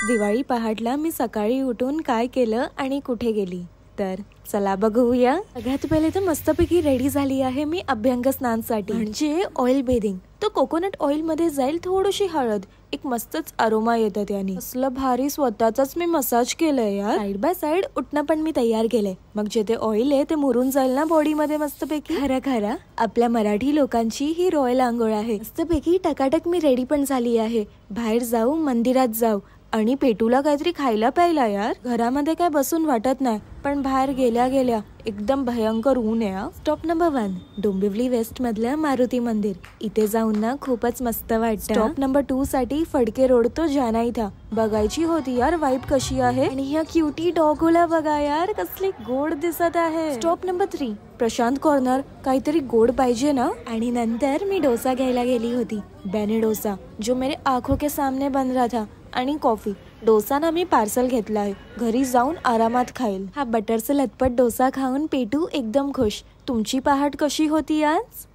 दिवाळी पहाटला मी सकाळी उठून काय केलं आणि कुठे गेली तर चला बघूया। सगळ्यात पहिले तर मस्तपैकी रेडी झाली आहे मी अभ्यंग स्नानासाठी, म्हणजे ऑइल बेदिंग। तो कोकोनट ऑइल मध्ये जाईल थोडीशी हळद, एक मस्तच अरोमा येतं त्याने। असलं भारी स्वतःच मी मसाज केलंय यार। साइड बाय साइड उठणं पण मी तयार केलंय, मग जे ते ऑइल आहे ते मुरून जाईल ना बॉडी मध्ये मस्तपैकी। खरं आपल्या मराठी लोकांची ही रॉयल आंघोळ आहे। मस्तपैकी टकाटक मी रेडी पण झाली आहे। बाहेर जाऊ, मंदिरात जाऊ आणि पेटूला काहीतरी खायला प्यायला यार। घरामध्ये काय बसून वाटत नाही, पण बाहेर गेल्या गेल्या एकदम भयंकर ऊन आहे। स्टॉप नंबर 1 डोंबिवली वेस्ट मधलं मारुती मंदिर, इथे जाऊन ना खूपच मस्त वाटतं। स्टॉप नंबर 2 साठी फडके रोड तो जाना इथं बघायची होती यार वाईब कशी आहे। आणि ह्या क्यूटी डॉगोला बघा यार, कसली गोड दिसत आहे। स्टॉप नंबर 3 प्रशांत कॉर्नर, काहीतरी गोड पाहिजे ना। आणि नंतर मी डोसा घ्यायला गेली होती, बेने डोसा, जो मेरे आंखों के सामने बन रहा था। आणि कॉफी। डोसा ना मी पार्सल घेतला आहे, घरी जाऊन आरामात खाईल। हा बटरचा लतपत डोसा खाऊन पेटू एकदम खुश। तुमची पहाट कशी होती आज?